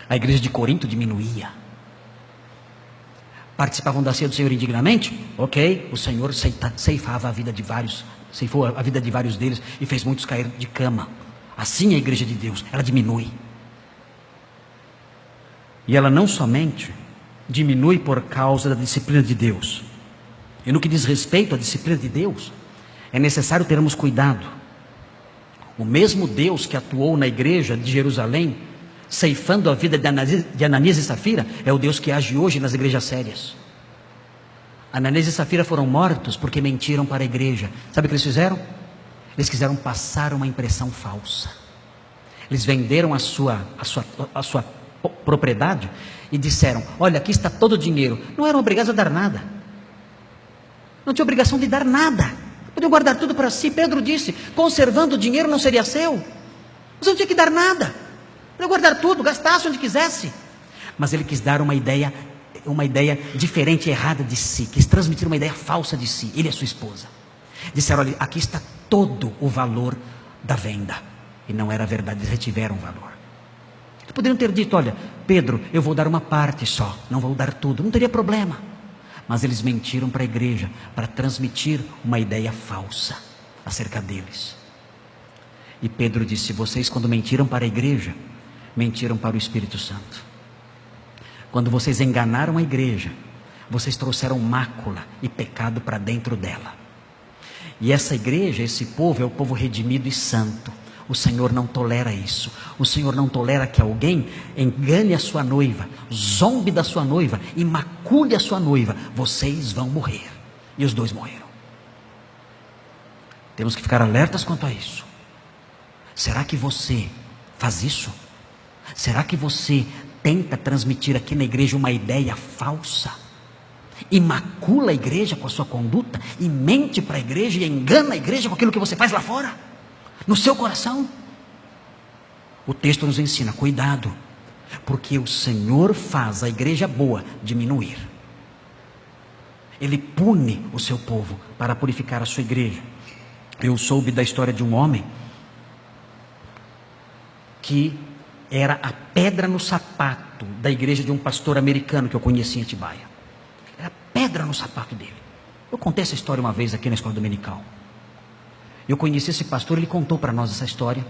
A igreja de Corinto diminuía. Participavam da ceia do Senhor indignamente? Ok, o Senhor ceifava a vida de vários, ceifou a vida de vários deles e fez muitos cair de cama. Assim é a igreja de Deus, ela diminui. E ela não somente diminui por causa da disciplina de Deus. E no que diz respeito à disciplina de Deus, é necessário termos cuidado. O mesmo Deus que atuou na igreja de Jerusalém, ceifando a vida de Ananias e Safira, é o Deus que age hoje nas igrejas sérias. Ananias e Safira foram mortos porque mentiram para a igreja. Sabe o que eles fizeram? Eles quiseram passar uma impressão falsa. Eles venderam a sua propriedade e disseram: olha, aqui está todo o dinheiro. Não eram obrigados a dar nada. Não tinha obrigação de dar nada. Podiam guardar tudo para si. Pedro disse: conservando o dinheiro não seria seu. Você não tinha que dar nada. Podia guardar tudo, gastasse onde quisesse. Mas ele quis dar uma ideia diferente e errada de si. Quis transmitir uma ideia falsa de si. Ele e a sua esposa disseram: olha, aqui está todo o valor da venda. E não era verdade, eles retiveram o valor. Eles poderiam ter dito: olha, Pedro, eu vou dar uma parte só, não vou dar tudo, não teria problema. Mas eles mentiram para a igreja, para transmitir uma ideia falsa acerca deles. E Pedro disse: vocês, quando mentiram para a igreja, mentiram para o Espírito Santo. Quando vocês enganaram a igreja, vocês trouxeram mácula e pecado para dentro dela. E essa igreja, esse povo, é o povo redimido e santo. O Senhor não tolera isso. O Senhor não tolera que alguém engane a sua noiva, zombe da sua noiva e macule a sua noiva. Vocês vão morrer. E os dois morreram. Temos que ficar alertas quanto a isso. Será que você faz isso? Será que você tenta transmitir aqui na igreja uma ideia falsa? E macula a igreja com a sua conduta? E mente para a igreja e engana a igreja com aquilo que você faz lá fora? No seu coração? O texto nos ensina: cuidado, porque o Senhor faz a igreja boa diminuir. Ele pune o seu povo para purificar a sua igreja. Eu soube da história de um homem que era a pedra no sapato da igreja de um pastor americano que eu conheci em Atibaia. Era pedra no sapato dele. Eu contei essa história uma vez aqui na escola dominical. Eu conheci esse pastor, ele contou para nós essa história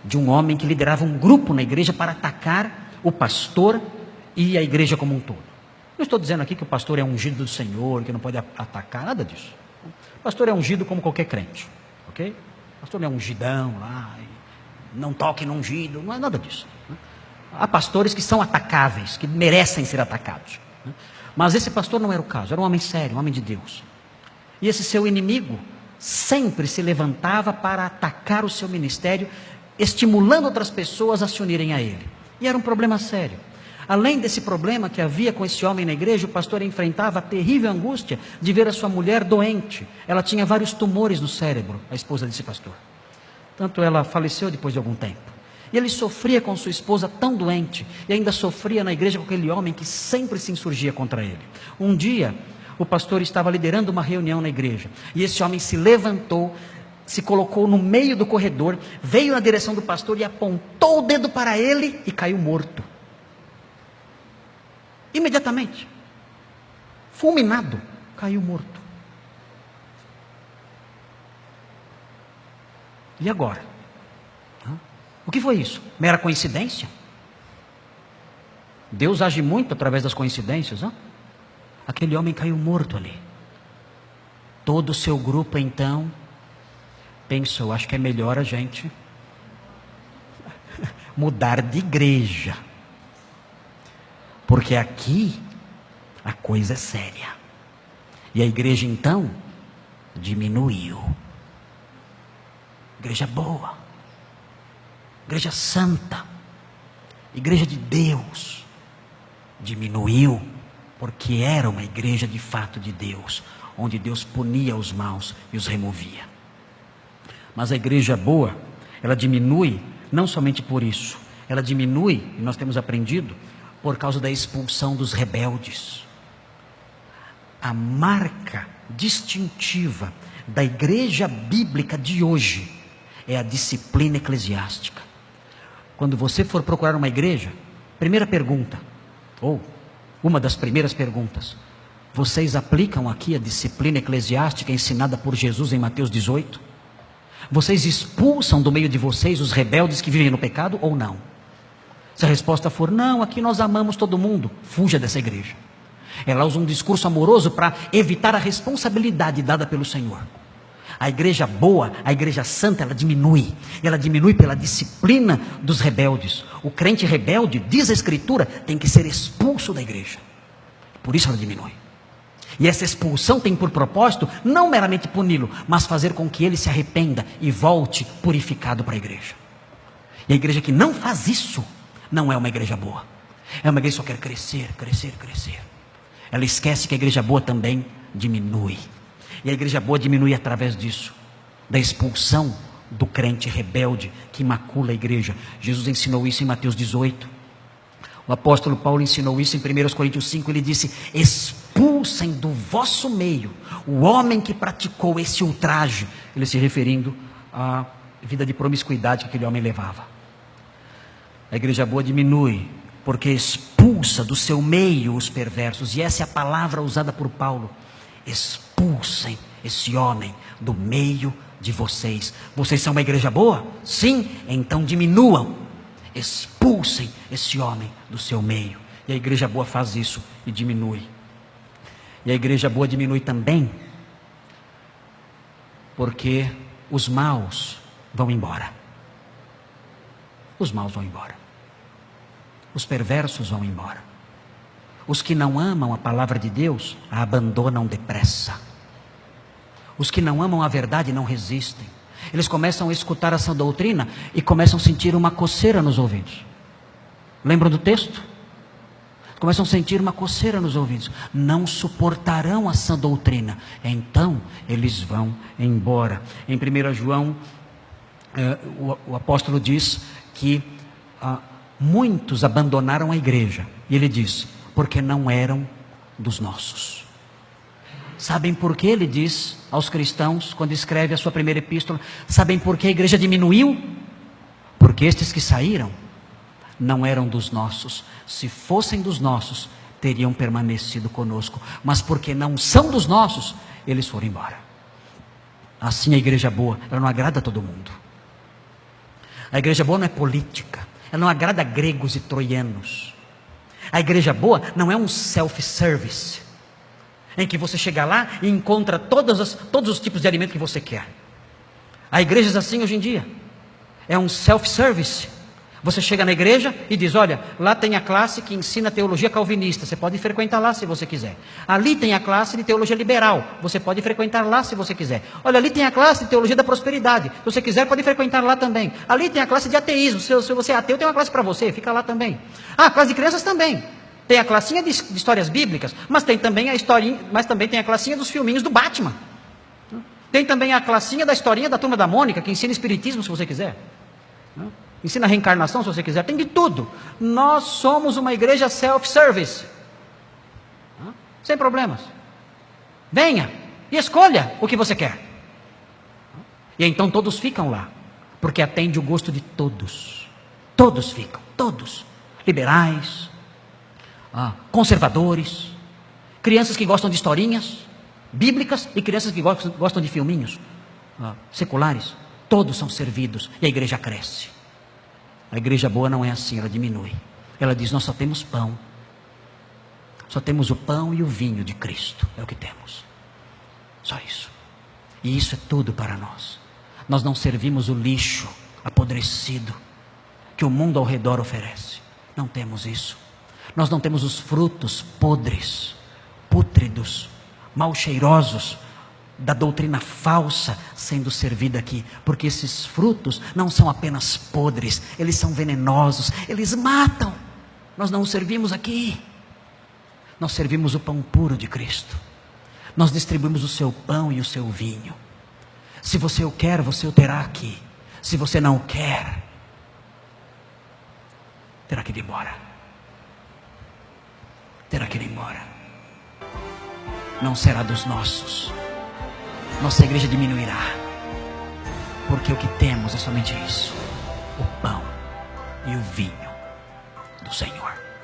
de um homem que liderava um grupo na igreja para atacar o pastor e a igreja como um todo. Não estou dizendo aqui que o pastor é ungido do Senhor, que não pode atacar, nada disso. O pastor é ungido como qualquer crente, ok? O pastor não é ungidão lá, não toque no ungido, não é nada disso. Há pastores que são atacáveis, que merecem ser atacados. Mas esse pastor não era o caso, era um homem sério, um homem de Deus. E esse seu inimigo sempre se levantava para atacar o seu ministério, estimulando outras pessoas a se unirem a ele. E era um problema sério. Além desse problema que havia com esse homem na igreja, o pastor enfrentava a terrível angústia de ver a sua mulher doente. Ela tinha vários tumores no cérebro, a esposa desse pastor. Tanto ela faleceu depois de algum tempo. E ele sofria com sua esposa tão doente, e ainda sofria na igreja com aquele homem que sempre se insurgia contra ele. Um dia, o pastor estava liderando uma reunião na igreja, e esse homem se levantou, se colocou no meio do corredor, veio na direção do pastor e apontou o dedo para ele e caiu morto. Imediatamente, fulminado, caiu morto. E agora? O que foi isso? Mera coincidência? Deus age muito através das coincidências, não? Aquele homem caiu morto ali. Todo o seu grupo então pensou: acho que é melhor a gente mudar de igreja, porque aqui a coisa é séria. E a igreja então diminuiu. Igreja boa, igreja santa, igreja de Deus, diminuiu, porque era uma igreja de fato de Deus, onde Deus punia os maus e os removia. Mas a igreja boa, ela diminui não somente por isso, ela diminui, e nós temos aprendido, por causa da expulsão dos rebeldes. A marca distintiva da igreja bíblica de hoje é a disciplina eclesiástica. Quando você for procurar uma igreja, Primeira pergunta, ou uma das primeiras perguntas: vocês aplicam aqui a disciplina eclesiástica ensinada por Jesus em Mateus 18? Vocês expulsam do meio de vocês os rebeldes que vivem no pecado ou não? Se a resposta for não, aqui nós amamos todo mundo, fuja dessa igreja. Ela usa um discurso amoroso para evitar a responsabilidade dada pelo Senhor. A igreja boa, a igreja santa, ela diminui. Ela diminui pela disciplina dos rebeldes. O crente rebelde, diz a Escritura, tem que ser expulso da igreja. Por isso ela diminui. E essa expulsão tem por propósito não meramente puni-lo, mas fazer com que ele se arrependa e volte purificado para a igreja. E a igreja que não faz isso não é uma igreja boa. É uma igreja que só quer crescer, crescer, crescer. Ela esquece que a igreja boa também diminui. E a igreja boa diminui através disso, da expulsão do crente rebelde que macula a igreja. Jesus ensinou isso em Mateus 18. O apóstolo Paulo ensinou isso em 1 Coríntios 5. Ele disse: expulsem do vosso meio o homem que praticou esse ultraje. Ele se referindo à vida de promiscuidade que aquele homem levava. A igreja boa diminui porque expulsa do seu meio os perversos. E essa é a palavra usada por Paulo: expulsem esse homem do meio de vocês. Vocês são uma igreja boa? Sim, então diminuam. Expulsem esse homem do seu meio. E a igreja boa faz isso e diminui. E a igreja boa diminui também porque os maus vão embora. Os maus vão embora. Os perversos vão embora. Os que não amam a palavra de Deus a abandonam depressa. Os que não amam a verdade não resistem. Eles começam a escutar a sã doutrina e começam a sentir uma coceira nos ouvidos. Lembram do texto? Começam a sentir uma coceira nos ouvidos. Não suportarão a sã doutrina. Então eles vão embora. Em 1 João, o apóstolo diz que muitos abandonaram a igreja. E ele diz: porque não eram dos nossos. Sabem por que ele diz aos cristãos, quando escreve a sua primeira epístola, sabem por que a igreja diminuiu? Porque estes que saíram não eram dos nossos. Se fossem dos nossos, teriam permanecido conosco. Mas porque não são dos nossos, eles foram embora. Assim a igreja boa, ela não agrada a todo mundo. A igreja boa não é política. Ela não agrada a gregos e troianos. A igreja boa não é um self-service, em que você chega lá e encontra todos os tipos de alimento que você quer. Há igrejas assim hoje em dia. É um self-service. Você chega na igreja e diz: olha, lá tem a classe que ensina teologia calvinista, você pode frequentar lá se você quiser. Ali tem a classe de teologia liberal, você pode frequentar lá se você quiser. Olha, ali tem a classe de teologia da prosperidade, se você quiser pode frequentar lá também. Ali tem a classe de ateísmo, se você é ateu tem uma classe para você, fica lá também. A classe de crianças também. Tem a classinha de histórias bíblicas, mas tem também a historinha, mas também tem a classinha dos filminhos do Batman. Tem também a classinha da historinha da Turma da Mônica, que ensina espiritismo se você quiser. Ensina reencarnação se você quiser, tem de tudo. Nós somos uma igreja self-service. Sem problemas. Venha e escolha o que você quer. E então todos ficam lá, porque atende o gosto de todos. Todos ficam, todos. Liberais, conservadores, crianças que gostam de historinhas bíblicas e crianças que gostam de filminhos seculares. Todos são servidos e a igreja cresce. A igreja boa não é assim, ela diminui. Ela diz: nós só temos pão. Só temos o pão e o vinho de Cristo. É o que temos. Só isso. E isso é tudo para nós. Nós não servimos o lixo apodrecido que o mundo ao redor oferece. Não temos isso. Nós não temos os frutos podres, pútridos, mal cheirosos da doutrina falsa sendo servida aqui, porque esses frutos não são apenas podres, eles são venenosos, eles matam. Nós não os servimos aqui. Nós servimos o pão puro de Cristo. Nós distribuímos o seu pão e o seu vinho. Se você o quer, você o terá aqui. Se você não o quer, terá que ir embora. Terá que ir embora. Não será dos nossos. Nossa igreja diminuirá, porque o que temos é somente isso: o pão e o vinho do Senhor.